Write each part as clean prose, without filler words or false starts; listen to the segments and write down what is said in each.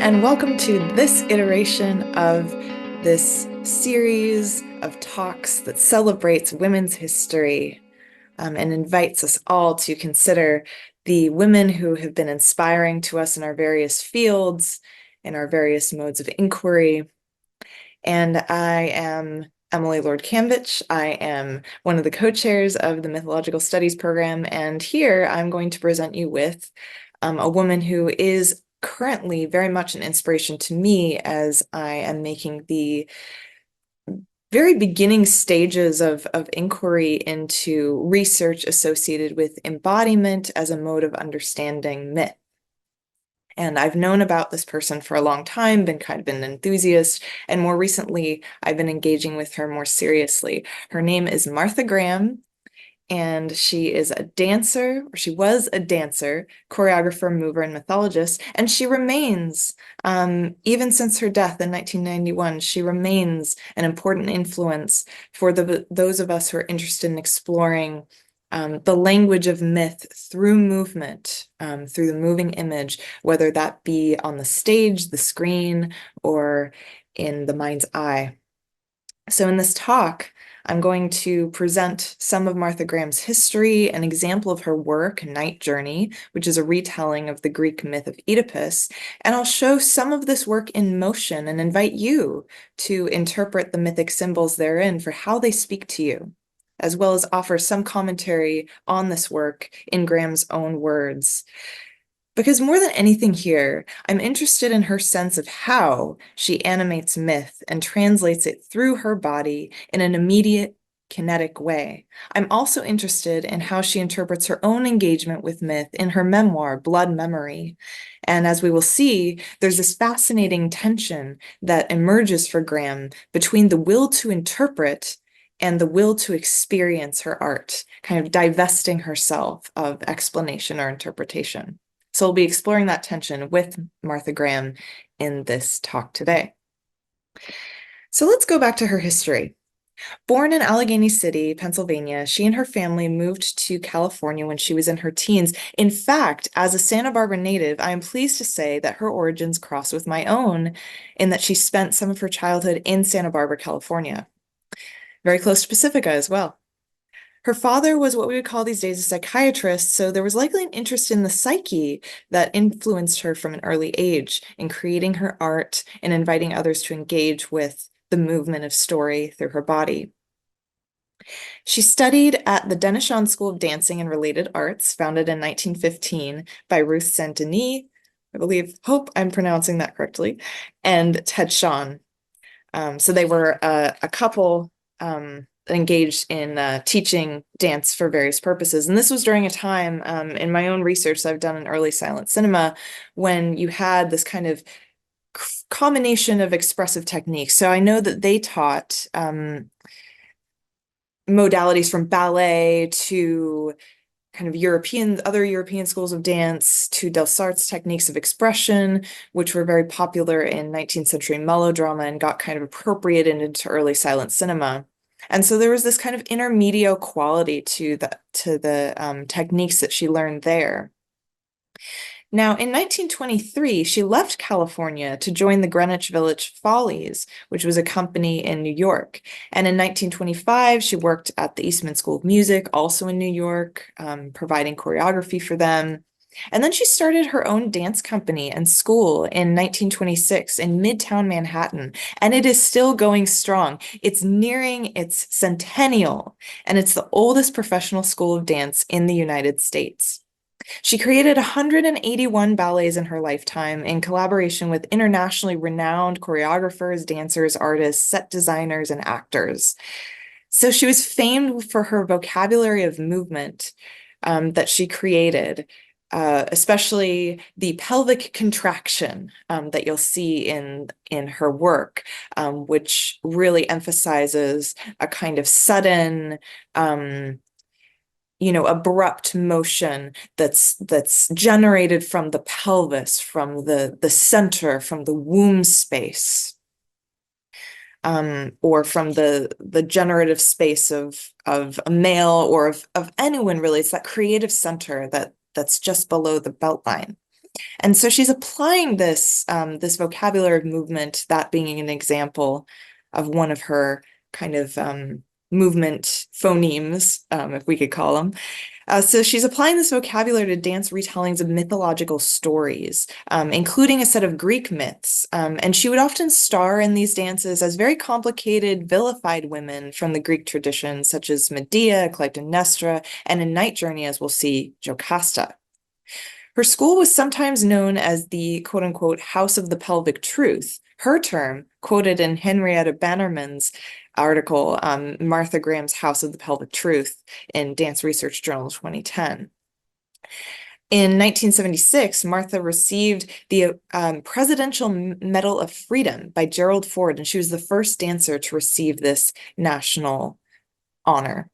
and welcome to this iteration of this series of talks that celebrates women's history and invites us all to consider the women who have been inspiring to us in our various fields, in our various modes of inquiry. And I am Emily Lord-Kambitsch. I am one of the co-chairs of the Mythological Studies program, and here I'm going to present you with a woman who is currently very much an inspiration to me as I am making the very beginning stages of inquiry into research associated with embodiment as a mode of understanding myth. And I've known about this person for a long time, been an enthusiast, and more recently, I've been engaging with her more seriously. Her name is Martha Graham, and she is a dancer, or she was a dancer, choreographer, mover, and mythologist, and she remains, even since her death in 1991, she remains an important influence for those of us who are interested in exploring the language of myth through movement, through the moving image, whether that be on the stage, the screen, or in the mind's eye. So in this talk, I'm going to present some of Martha Graham's history, an example of her work, Night Journey, which is a retelling of the Greek myth of Oedipus, and I'll show some of this work in motion and invite you to interpret the mythic symbols therein for how they speak to you, as well as offer some commentary on this work in Graham's own words. Because more than anything here, I'm interested in her sense of how she animates myth and translates it through her body in an immediate, kinetic way. I'm also interested in how she interprets her own engagement with myth in her memoir, Blood Memory. And as we will see, there's this fascinating tension that emerges for Graham between the will to interpret and the will to experience her art, kind of divesting herself of explanation or interpretation. So we'll be exploring that tension with Martha Graham in this talk today. So let's go back to her history. Born in Allegheny City, Pennsylvania, she and her family moved to California when she was in her teens. In fact, as a Santa Barbara native, I am pleased to say that her origins cross with my own in that she spent some of her childhood in Santa Barbara, California, very close to Pacifica as well. Her father was what we would call these days a psychiatrist, so there was likely an interest in the psyche that influenced her from an early age in creating her art and inviting others to engage with the movement of story through her body. She studied at the Denishan School of Dancing and Related Arts, founded in 1915 by Ruth St. Denis, hope I'm pronouncing that correctly, and Ted Shawn. So they were a couple engaged in teaching dance for various purposes. And this was during a time in my own research that I've done in early silent cinema when you had this kind of combination of expressive techniques. So I know that they taught modalities from ballet to kind of other European schools of dance to Delsarte's techniques of expression, which were very popular in 19th century melodrama and got kind of appropriated into early silent cinema. And so there was this kind of intermediate quality to the techniques that she learned there. Now, in 1923, she left California to join the Greenwich Village Follies, which was a company in New York. And in 1925, she worked at the Eastman School of Music, also in New York, providing choreography for them. And then she started her own dance company and school in 1926 in Midtown Manhattan, and it is still going strong. It's nearing its centennial, and it's the oldest professional school of dance in the United States. She created 181 ballets in her lifetime in collaboration with internationally renowned choreographers, dancers, artists, set designers, and actors. So she was famed for her vocabulary of movement that she created, especially the pelvic contraction that you'll see in her work, which really emphasizes a kind of sudden, abrupt motion that's generated from the pelvis, from the center, from the womb space, or from the generative space of a male or of anyone really. It's that creative center that's just below the belt line. And so she's applying this vocabulary of movement, that being an example of one of her kind of movement phonemes, if we could call them. So she's applying this vocabulary to dance retellings of mythological stories, including a set of Greek myths. And she would often star in these dances as very complicated, vilified women from the Greek tradition, such as Medea, Clytemnestra, and in Night Journey, as we'll see, Jocasta. Her school was sometimes known as the quote unquote House of the Pelvic Truth, her term quoted in Henrietta Bannerman's article, Martha Graham's House of the Pelvic Truth in Dance Research Journal 2010. In 1976, Martha received the Presidential Medal of Freedom by Gerald Ford, and she was the first dancer to receive this national honor.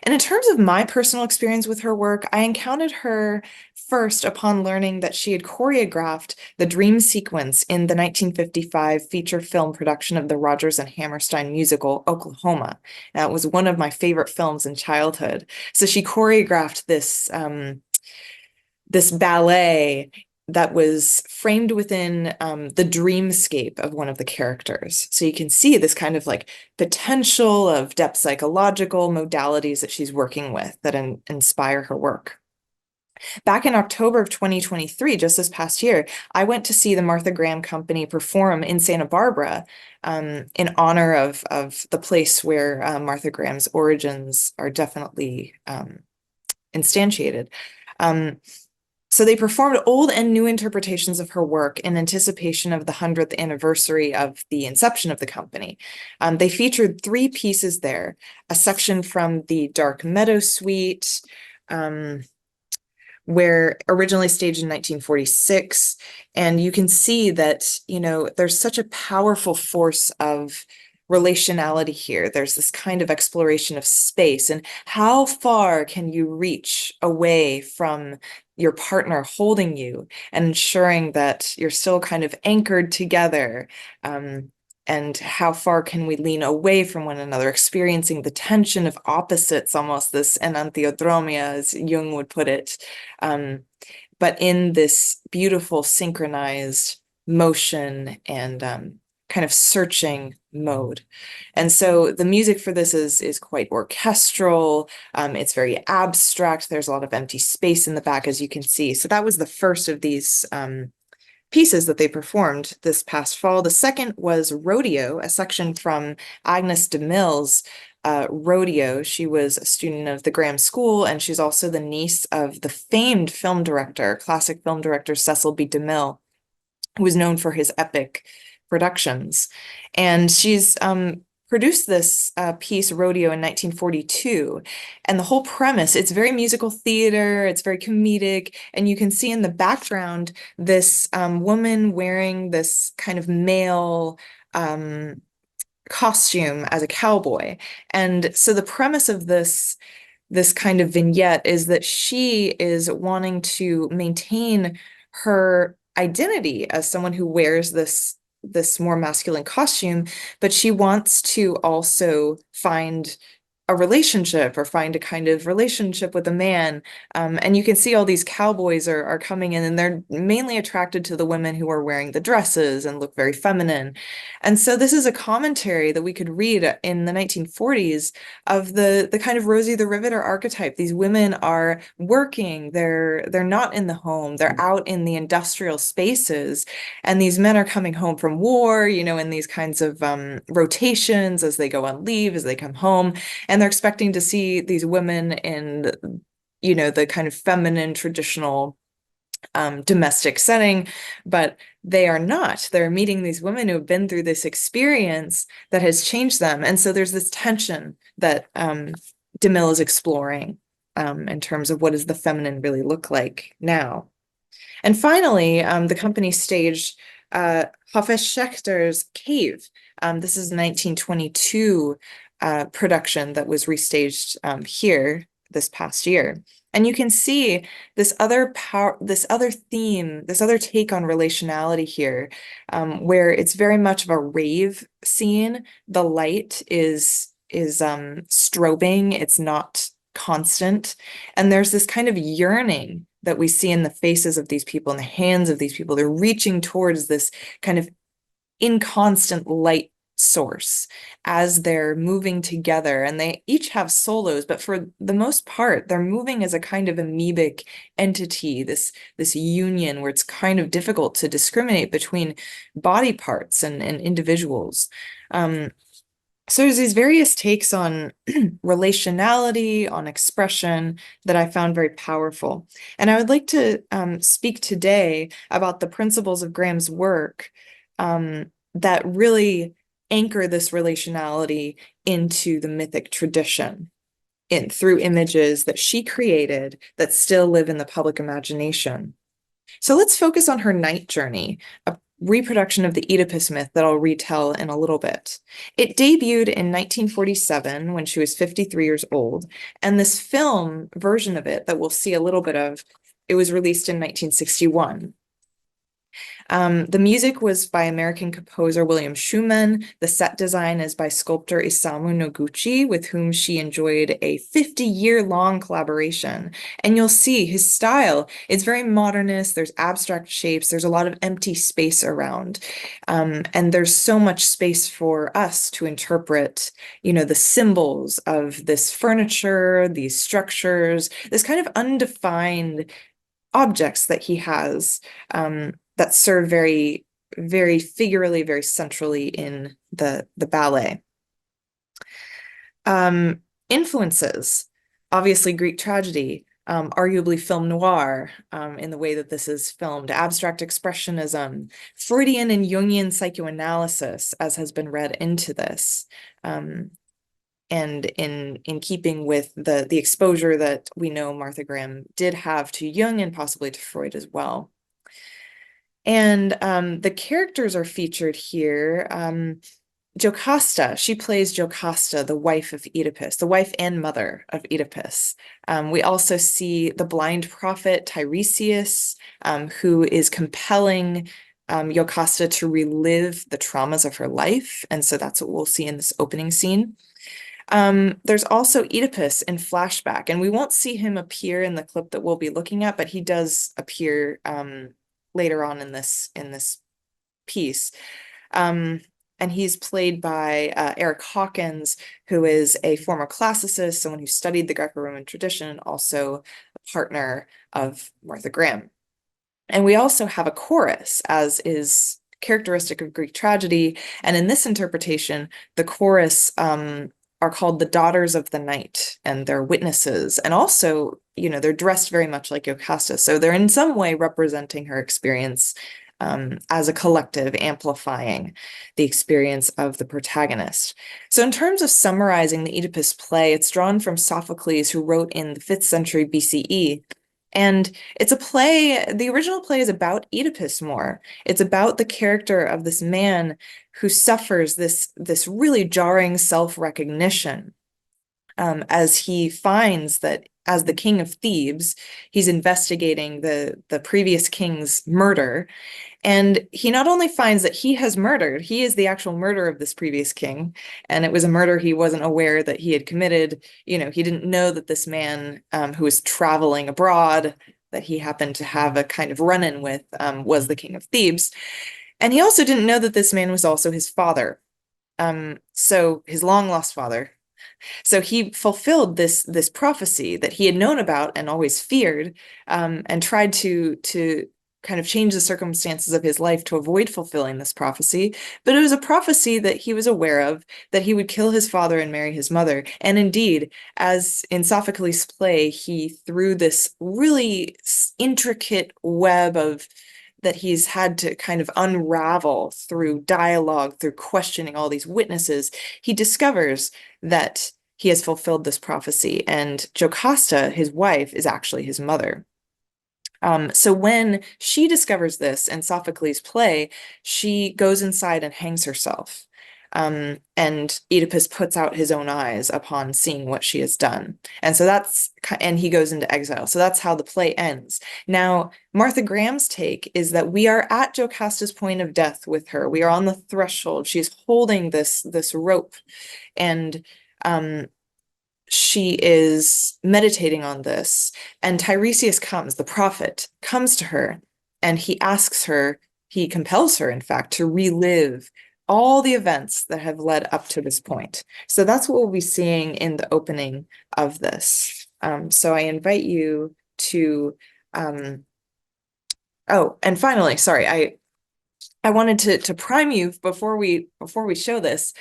And in terms of my personal experience with her work, I encountered her first upon learning that she had choreographed the dream sequence in the 1955 feature film production of the Rodgers and Hammerstein musical, Oklahoma. Now, it was one of my favorite films in childhood. So she choreographed this ballet that was framed within the dreamscape of one of the characters. So you can see this kind of like potential of depth psychological modalities that she's working with that inspire her work. Back in October of 2023, just this past year, I went to see the Martha Graham Company perform in Santa Barbara in honor of the place where Martha Graham's origins are definitely instantiated. So they performed old and new interpretations of her work in anticipation of the 100th anniversary of the inception of the company. They featured 3 pieces there, a section from the Dark Meadow Suite, where originally staged in 1946. And you can see that, there's such a powerful force of relationality here. There's this kind of exploration of space and how far can you reach away from your partner holding you and ensuring that you're still kind of anchored together. And how far can we lean away from one another, experiencing the tension of opposites, almost this enantiodromia, as Jung would put it, but in this beautiful synchronized motion and kind of searching mode. And so the music for this is quite orchestral. It's very abstract. There's a lot of empty space in the back, as you can see. So that was the first of these pieces that they performed this past fall. The second was Rodeo, a section from Agnes de Mille's Rodeo. She was a student of the Graham School, and she's also the niece of the famed film director, classic film director Cecil B. DeMille, who was known for his epic productions. And she's produced this piece, Rodeo, in 1942. And the whole premise, it's very musical theater, it's very comedic, and you can see in the background this woman wearing this kind of male costume as a cowboy. And so the premise of this kind of vignette is that she is wanting to maintain her identity as someone who wears this more masculine costume, but she wants to also find a relationship or find a kind of relationship with a man. And you can see all these cowboys are coming in, and they're mainly attracted to the women who are wearing the dresses and look very feminine. And so this is a commentary that we could read in the 1940s of the kind of Rosie the Riveter archetype. These women are working, they're not in the home, they're out in the industrial spaces, and these men are coming home from war, in these kinds of rotations as they go on leave, as they come home, and they're expecting to see these women in, the kind of feminine, traditional domestic setting, but they are not. They're meeting these women who have been through this experience that has changed them. And so there's this tension that DeMille is exploring in terms of what does the feminine really look like now. And finally, the company staged Hafez Schechter's Cave. This is a 1922 production that was restaged here this past year. And you can see this other theme, this other take on relationality here, where it's very much of a rave scene. The light is strobing, it's not constant. And there's this kind of yearning that we see in the faces of these people, in the hands of these people. They're reaching towards this kind of inconstant light source as they're moving together, and they each have solos, but for the most part they're moving as a kind of amoebic entity, this union where it's kind of difficult to discriminate between body parts and individuals. So there's these various takes on relationality, on expression that I found very powerful. And I would like to speak today about the principles of Graham's work that really anchor this relationality into the mythic tradition through images that she created that still live in the public imagination. So let's focus on her night journey, a reproduction of the Oedipus myth that I'll retell in a little bit. It debuted in 1947 when she was 53 years old, and this film version of it that we'll see a little bit of, it was released in 1961. The music was by American composer William Schumann. The set design is by sculptor Isamu Noguchi, with whom she enjoyed a 50-year-long collaboration. And you'll see his style is very modernist. There's abstract shapes. There's a lot of empty space around. And there's so much space for us to interpret, the symbols of this furniture, these structures, this kind of undefined objects that he has that serve very, very figuratively, very centrally in the ballet. Influences, obviously Greek tragedy, arguably film noir in the way that this is filmed, abstract expressionism, Freudian and Jungian psychoanalysis, as has been read into this. And in keeping with the exposure that we know Martha Graham did have to Jung and possibly to Freud as well. And the characters are featured here. Jocasta, she plays Jocasta, the wife of Oedipus, the wife and mother of Oedipus. We also see the blind prophet Tiresias, who is compelling Jocasta to relive the traumas of her life. And so that's what we'll see in this opening scene. There's also Oedipus in flashback, and we won't see him appear in the clip that we'll be looking at, but he does appear later on in this piece. And he's played by Eric Hawkins, who is a former classicist, someone who studied the Greco-Roman tradition, and also a partner of Martha Graham. And we also have a chorus, as is characteristic of Greek tragedy. And in this interpretation, the chorus are called the Daughters of the Night, and they're witnesses. And also, they're dressed very much like Jocasta. So they're in some way representing her experience as a collective, amplifying the experience of the protagonist. So in terms of summarizing the Oedipus play, it's drawn from Sophocles, who wrote in the 5th century BCE. And it's a play, the original play is about Oedipus more. It's about the character of this man who suffers this really jarring self-recognition as he finds that as the king of Thebes, he's investigating the previous king's murder. And he not only finds that he has murdered, he is the actual murderer of this previous king, and it was a murder he wasn't aware that he had committed. He didn't know that this man who was traveling abroad, that he happened to have a kind of run-in with, was the king of Thebes. And he also didn't know that this man was also his father, so his long-lost father. So he fulfilled this prophecy that he had known about and always feared, and tried to kind of change the circumstances of his life to avoid fulfilling this prophecy. But it was a prophecy that he was aware of, that he would kill his father and marry his mother. And indeed, as in Sophocles' play, he, through this really intricate web of that he's had to kind of unravel through dialogue, through questioning all these witnesses, he discovers that he has fulfilled this prophecy, and Jocasta, his wife, is actually his mother. So when she discovers this in Sophocles' play, she goes inside and hangs herself. And Oedipus puts out his own eyes upon seeing what she has done. And he goes into exile. So that's how the play ends. Now, Martha Graham's take is that we are at Jocasta's point of death with her. We are on the threshold. She's holding this rope, and she is meditating on this, and Tiresias comes, the prophet, comes to her, and he asks her, he compels her, in fact, to relive all the events that have led up to this point. So that's what we'll be seeing in the opening of this. So I invite you to, oh, and finally, sorry, I wanted to prime you before we show this.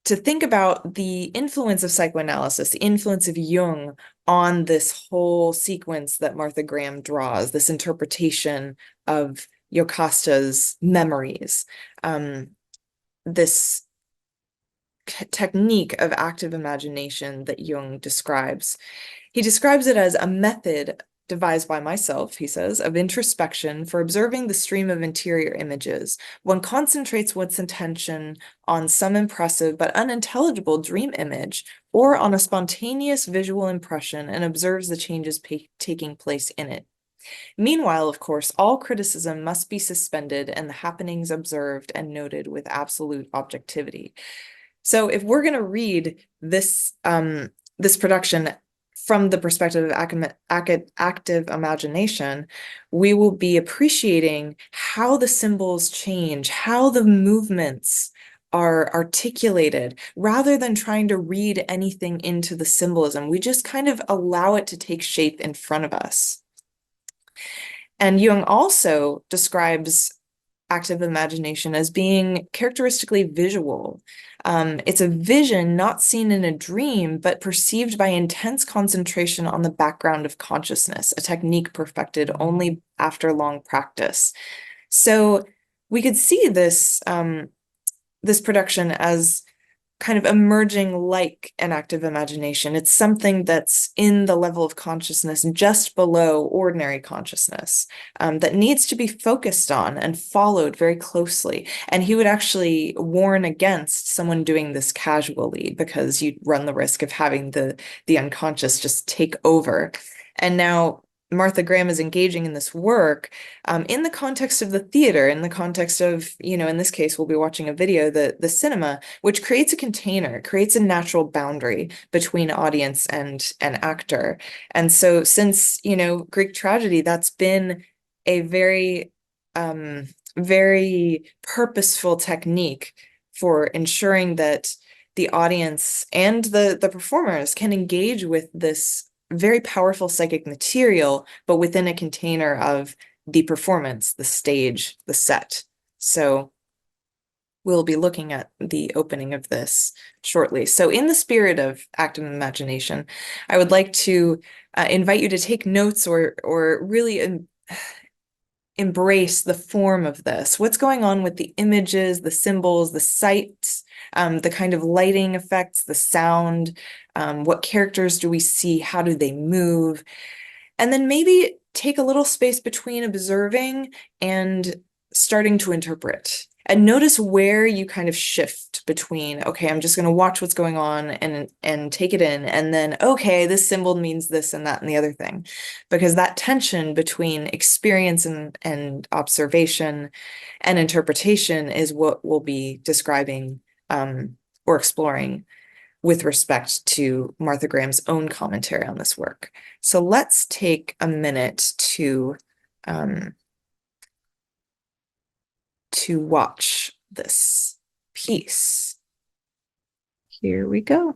To think about the influence of psychoanalysis, the influence of Jung on this whole sequence that Martha Graham draws, this interpretation of Yocasta's memories, this technique of active imagination that Jung describes. He describes it as a method devised by myself, he says, of introspection for observing the stream of interior images. One concentrates one's attention on some impressive but unintelligible dream image or on a spontaneous visual impression and observes the changes taking place in it. Meanwhile, of course, all criticism must be suspended and the happenings observed and noted with absolute objectivity. So if we're going to read this this production from the perspective of active imagination, we will be appreciating how the symbols change, how the movements are articulated, rather than trying to read anything into the symbolism. We just kind of allow it to take shape in front of us. And Jung also describes active imagination as being characteristically visual. It's a vision not seen in a dream, but perceived by intense concentration on the background of consciousness, a technique perfected only after long practice. So we could see this, this production as kind of emerging like an active imagination. It's something that's in the level of consciousness just below ordinary consciousness, that needs to be focused on and followed very closely. And he would actually warn against someone doing this casually, because you'd run the risk of having the unconscious just take over. And now Martha Graham is engaging in this work in the context of the theater, in the context of, you know, in this case, we'll be watching a video, the cinema, which creates a container, creates a natural boundary between audience and actor. And so since, you know, Greek tragedy, that's been a very, very purposeful technique for ensuring that the audience and the performers can engage with this very powerful psychic material, but within a container of the performance, the stage, the set. So we'll be looking at the opening of this shortly. So in the spirit of active imagination, I would like to invite you to take notes or really embrace the form of this. What's going on with the images, the symbols, the sights, the kind of lighting effects, the sound, what characters do we see, how do they move? And then maybe take a little space between observing and starting to interpret. And notice where you kind of shift between, okay, I'm just going to watch what's going on and take it in, and then, okay, this symbol means this and that and the other thing. Because that tension between experience and observation and interpretation is what we'll be describing or exploring with respect to Martha Graham's own commentary on this work. So let's take a minute to watch this piece. Here we go.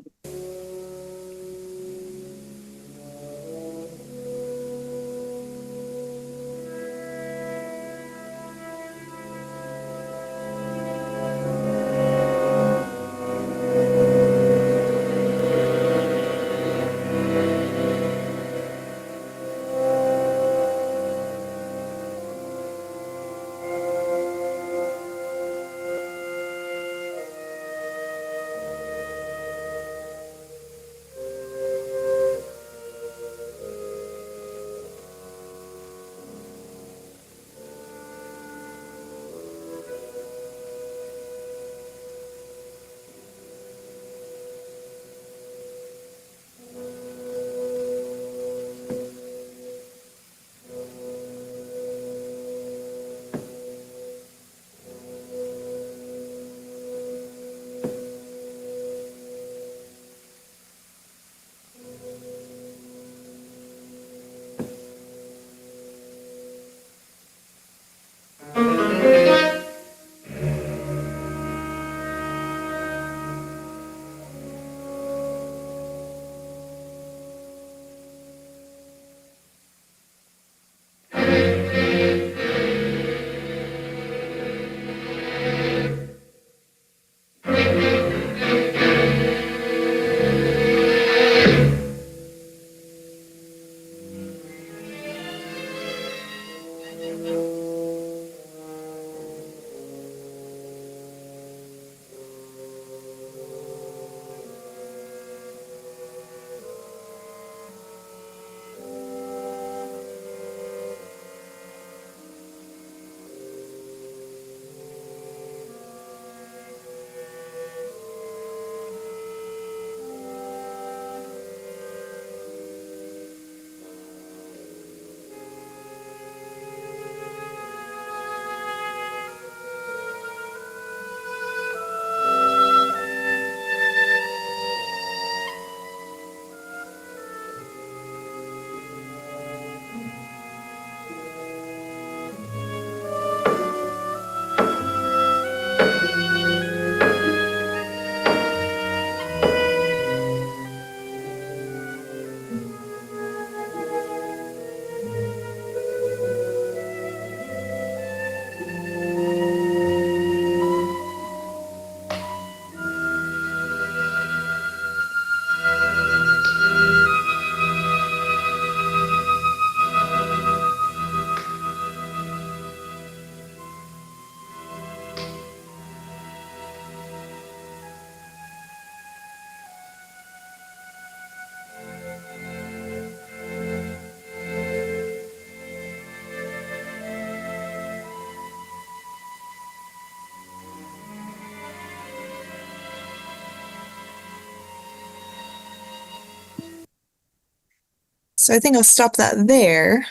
So I think I'll stop that there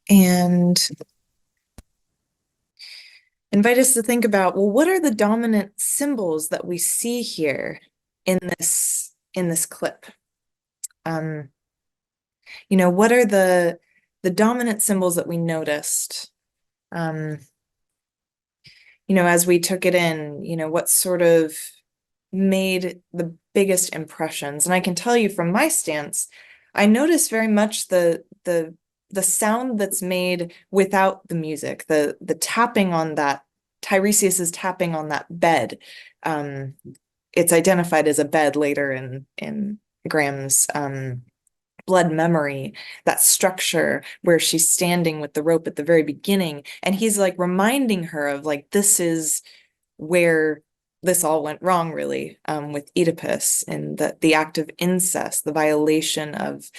and invite us to think about, well, what are the dominant symbols that we see here in this clip? What are the dominant symbols that we noticed? As we took it in, what sort of made the biggest impressions? And I can tell you from my stance, I noticed very much the sound that's made without the music, the tapping on that, Tiresias's tapping on that bed. It's identified as a bed later in Graham's blood memory, that structure where she's standing with the rope at the very beginning, and he's like reminding her of like, this is where this all went wrong, really, with Oedipus and the act of incest, the violation of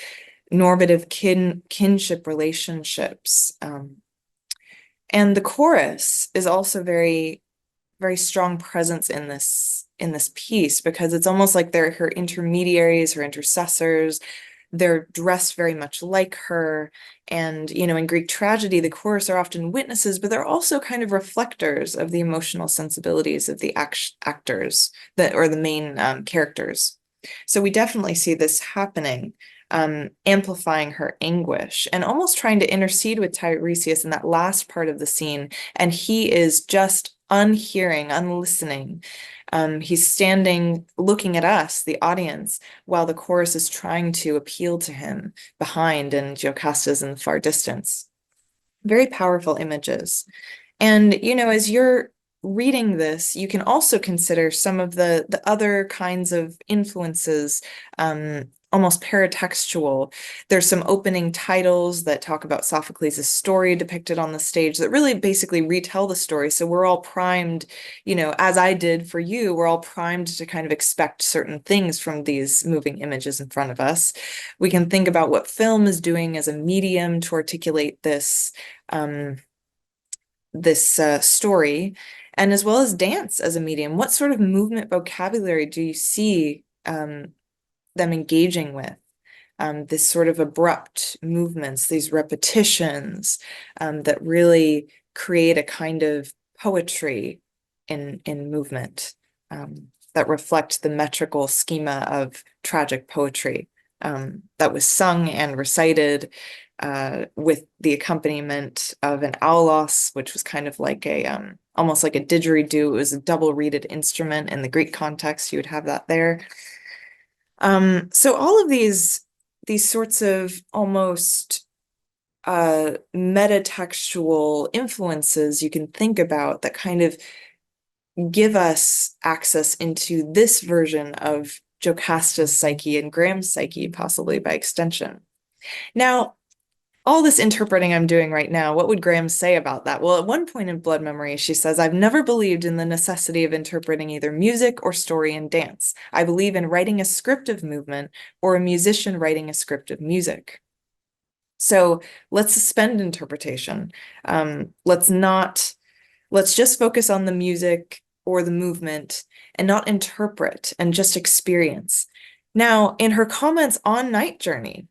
normative kinship relationships. And the chorus is also very, very strong presence in this piece, because it's almost like they're her intermediaries, her intercessors. They're dressed very much like her. And, in Greek tragedy, the chorus are often witnesses, but they're also kind of reflectors of the emotional sensibilities of the actors or the main characters. So we definitely see this happening, amplifying her anguish and almost trying to intercede with Tiresias in that last part of the scene. And he is just unhearing, unlistening. He's standing looking at us, the audience, while the chorus is trying to appeal to him behind, and Jocasta's in the far distance. Very powerful images. And, as you're reading this, you can also consider some of the other kinds of influences, almost paratextual. There's some opening titles that talk about Sophocles' story depicted on the stage that really basically retell the story. So we're all primed, as I did for you, we're all primed to kind of expect certain things from these moving images in front of us. We can think about what film is doing as a medium to articulate this story, and as well as dance as a medium. What sort of movement vocabulary do you see them engaging with? This sort of abrupt movements, these repetitions that really create a kind of poetry in movement that reflect the metrical schema of tragic poetry that was sung and recited with the accompaniment of an aulos, which was kind of like almost like a didgeridoo. It was a double reeded instrument. In the Greek context, you would have that there. So all of these sorts of almost metatextual influences you can think about that kind of give us access into this version of Jocasta's psyche and Graham's psyche, possibly by extension. Now, all this interpreting I'm doing right now, what would Graham say about that? Well, at one point in Blood Memory, she says, I've never believed in the necessity of interpreting either music or story in dance. I believe in writing a script of movement or a musician writing a script of music. So let's suspend interpretation. Let's just focus on the music or the movement and not interpret and just experience. Now, in her comments on Night Journey,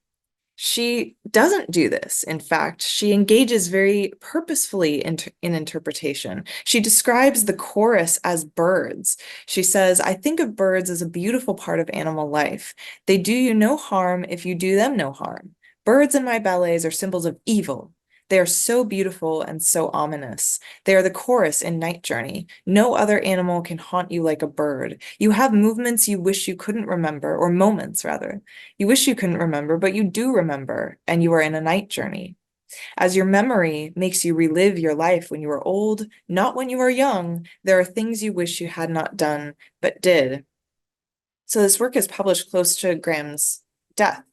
she doesn't do this. In fact, she engages very purposefully in interpretation. She describes the chorus as birds. She says, I think of birds as a beautiful part of animal life. They do you no harm if you do them no harm. Birds in my ballets are symbols of evil. They are so beautiful and so ominous. They are the chorus in Night Journey. No other animal can haunt you like a bird. You have movements you wish you couldn't remember, or moments rather. You wish you couldn't remember, but you do remember, and you are in a night journey. As your memory makes you relive your life when you were old, not when you were young, there are things you wish you had not done, but did. So this work is published close to Graham's death.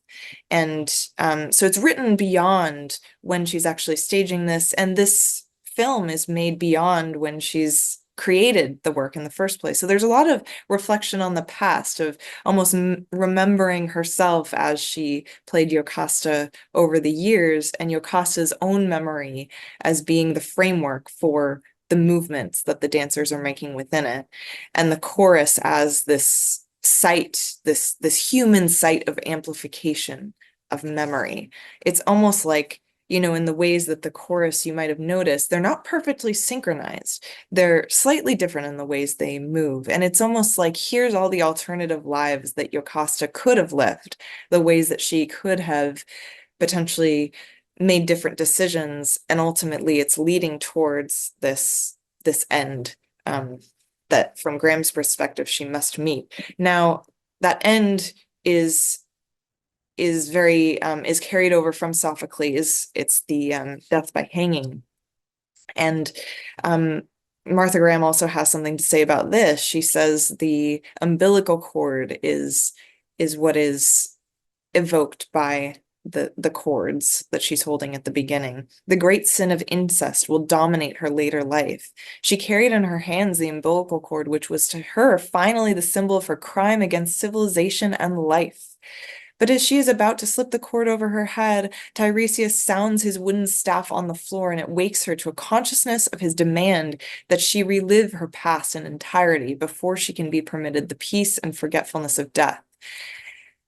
And so it's written beyond when she's actually staging this, and this film is made beyond when she's created the work in the first place. So there's a lot of reflection on the past, of almost remembering herself as she played Jocasta over the years, and Jocasta's own memory as being the framework for the movements that the dancers are making within it, and the chorus as this site, this human site of amplification of memory. It's almost like, in the ways that the chorus, you might have noticed, they're not perfectly synchronized. They're slightly different in the ways they move. And it's almost like, here's all the alternative lives that Jocasta could have lived, the ways that she could have potentially made different decisions. And ultimately, it's leading towards this end, that from Graham's perspective, she must meet. Now, that end is very is carried over from Sophocles. It's the death by hanging. And Martha Graham also has something to say about this. She says the umbilical cord is what is evoked by the cords that she's holding at the beginning. The great sin of incest will dominate her later life. She carried in her hands the umbilical cord, which was to her finally the symbol of her crime against civilization and life. But as she is about to slip the cord over her head, Tiresias sounds his wooden staff on the floor, and it wakes her to a consciousness of his demand that she relive her past in entirety before she can be permitted the peace and forgetfulness of death.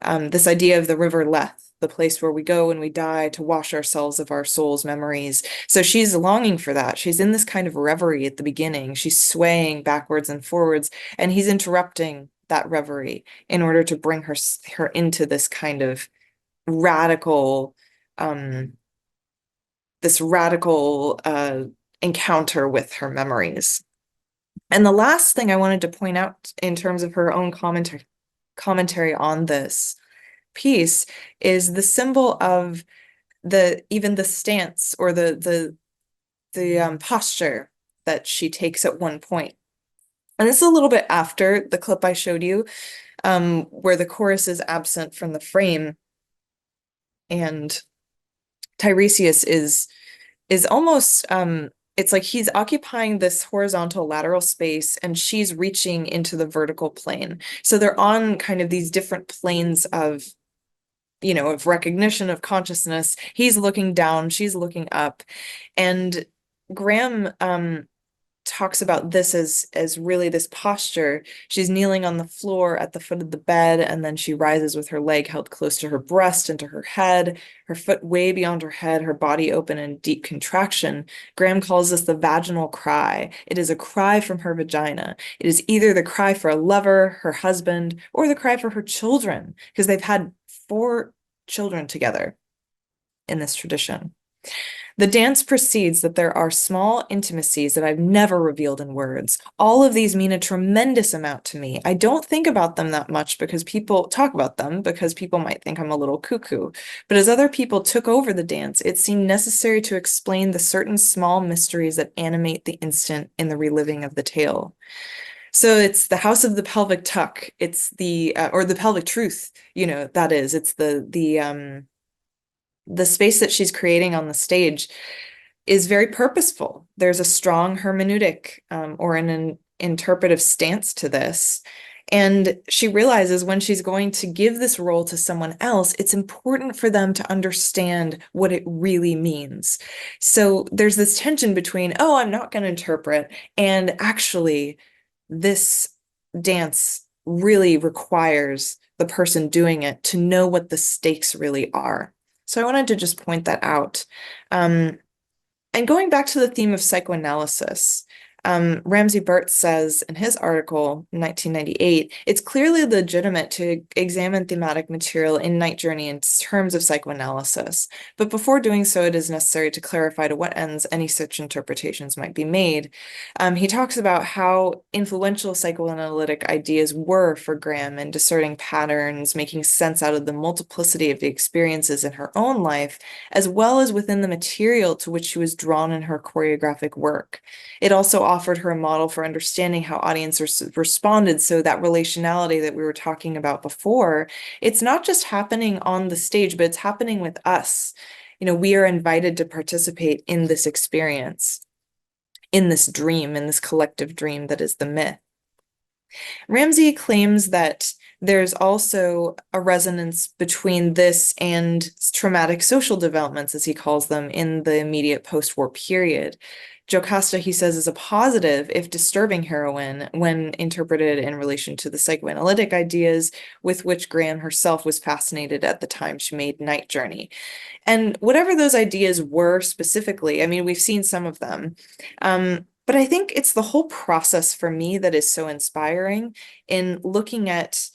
This idea of the river Lethe, the place where we go when we die to wash ourselves of our soul's memories. So she's longing for that. She's in this kind of reverie at the beginning. She's swaying backwards and forwards, and he's interrupting that reverie in order to bring her into this kind of radical, encounter with her memories. And the last thing I wanted to point out in terms of her own commentary on this piece is the symbol of even the stance, or the posture that she takes at one point. And this is a little bit after the clip I showed you, where the chorus is absent from the frame, and Tiresias is almost it's like he's occupying this horizontal lateral space, and she's reaching into the vertical plane. So they're on kind of these different planes of recognition, of consciousness. He's looking down, she's looking up. And Graham talks about this as really this posture. She's kneeling on the floor at the foot of the bed, and then she rises with her leg held close to her breast and to her head, her foot way beyond her head, her body open in deep contraction. Graham calls this the vaginal cry. It is a cry from her vagina. It is either the cry for a lover, her husband, or the cry for her children, because they've had 4 children together in this tradition. The dance proceeds that there are small intimacies that I've never revealed in words. All of these mean a tremendous amount to me. I don't think about them that much because people talk about them, because people might think I'm a little cuckoo. But as other people took over the dance, it seemed necessary to explain the certain small mysteries that animate the instant in the reliving of the tale. So it's the house of the pelvic tuck. It's the or the pelvic truth, that is. It's the space that she's creating on the stage is very purposeful. There's a strong hermeneutic, or an interpretive stance to this. And she realizes when she's going to give this role to someone else, it's important for them to understand what it really means. So there's this tension between, oh, I'm not going to interpret, and actually, this dance really requires the person doing it to know what the stakes really are. So I wanted to just point that out. And going back to the theme of psychoanalysis, Ramsay Burt says in his article in 1998, it's clearly legitimate to examine thematic material in Night Journey in terms of psychoanalysis. But before doing so, it is necessary to clarify to what ends any such interpretations might be made. He talks about how influential psychoanalytic ideas were for Graham in discerning patterns, making sense out of the multiplicity of the experiences in her own life, as well as within the material to which she was drawn in her choreographic work. It also offered her a model for understanding how audiences responded, so that relationality that we were talking about before, it's not just happening on the stage, but it's happening with us. We are invited to participate in this experience. in this dream, in this collective dream that is the myth. Ramsey claims that there's also a resonance between this and traumatic social developments, as he calls them, in the immediate post-war period. Jocasta, he says, is a positive, if disturbing, heroine when interpreted in relation to the psychoanalytic ideas with which Graham herself was fascinated at the time she made Night Journey. And whatever those ideas were specifically, I mean, we've seen some of them. But I think it's the whole process for me that is so inspiring in looking at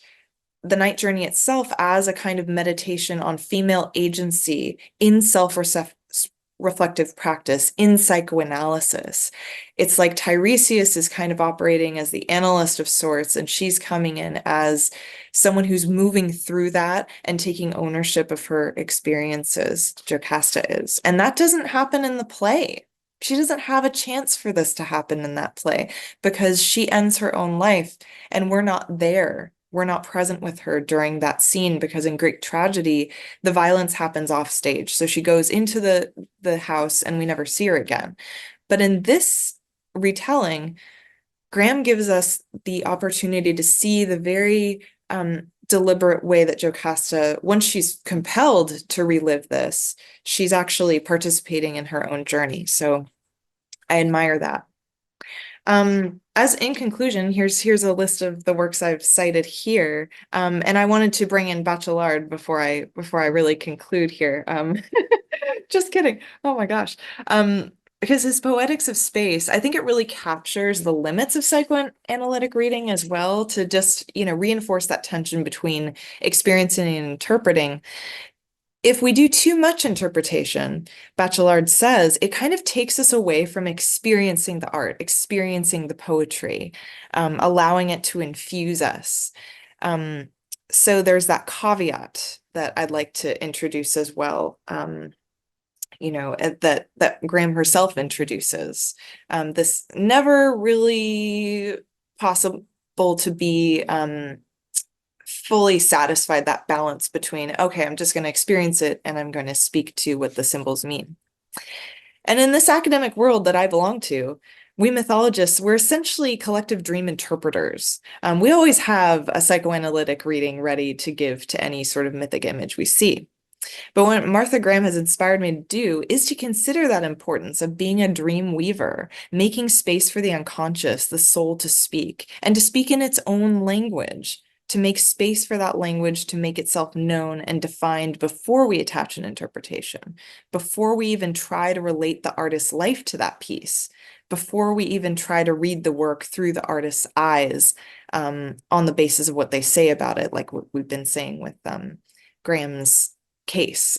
the Night Journey itself as a kind of meditation on female agency in self-reflective practice, in psychoanalysis. It's like Tiresias is kind of operating as the analyst of sorts, and she's coming in as someone who's moving through that and taking ownership of her experiences, Jocasta is. And that doesn't happen in the play. She doesn't have a chance for this to happen in that play because she ends her own life and we're not there. We're not present with her during that scene because in Greek tragedy, the violence happens off stage. So she goes into the house and we never see her again. But in this retelling, Graham gives us the opportunity to see the very deliberate way that Jocasta, once she's compelled to relive this, she's actually participating in her own journey. So I admire that. As in conclusion, here's a list of the works I've cited here. And I wanted to bring in Bachelard before I really conclude here. Just kidding. Oh my gosh. Because his Poetics of Space, I think it really captures the limits of psychoanalytic reading as well to just, reinforce that tension between experiencing and interpreting. If we do too much interpretation, Bachelard says, it kind of takes us away from experiencing the art, experiencing the poetry, allowing it to infuse us. So there's that caveat that I'd like to introduce as well, that Graham herself introduces. This never really possible to be fully satisfied, that balance between, okay, I'm just going to experience it and I'm going to speak to what the symbols mean. And in this academic world that I belong to, we mythologists, we're essentially collective dream interpreters. We always have a psychoanalytic reading ready to give to any sort of mythic image we see. But what Martha Graham has inspired me to do is to consider that importance of being a dream weaver, making space for the unconscious, the soul to speak, and to speak in its own language, to make space for that language to make itself known and defined before we attach an interpretation, before we even try to relate the artist's life to that piece, before we even try to read the work through the artist's eyes, on the basis of what they say about it, like what we've been saying with Graham's case,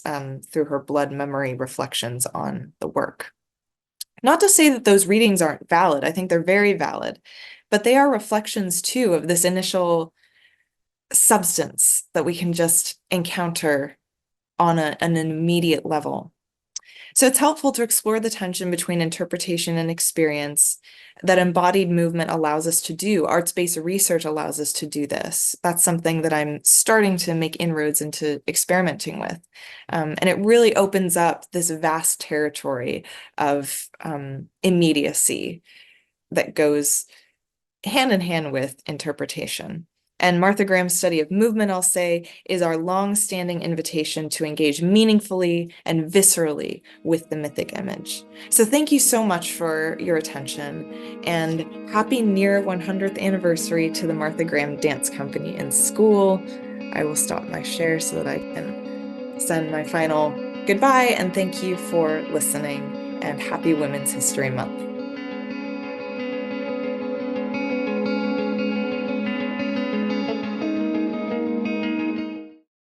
through her blood memory reflections on the work. Not to say that those readings aren't valid. I think they're very valid, but they are reflections too of this initial substance that we can just encounter on an immediate level. So it's helpful to explore the tension between interpretation and experience that embodied movement allows us to do. Arts-based research allows us to do this. That's something that I'm starting to make inroads into experimenting with. And it really opens up this vast territory of immediacy that goes hand in hand with interpretation. And Martha Graham's study of movement, I'll say, is our long-standing invitation to engage meaningfully and viscerally with the mythic image. So thank you so much for your attention, and happy near 100th anniversary to the Martha Graham Dance Company in school. I will stop my share so that I can send my final goodbye, and thank you for listening, and happy Women's History Month.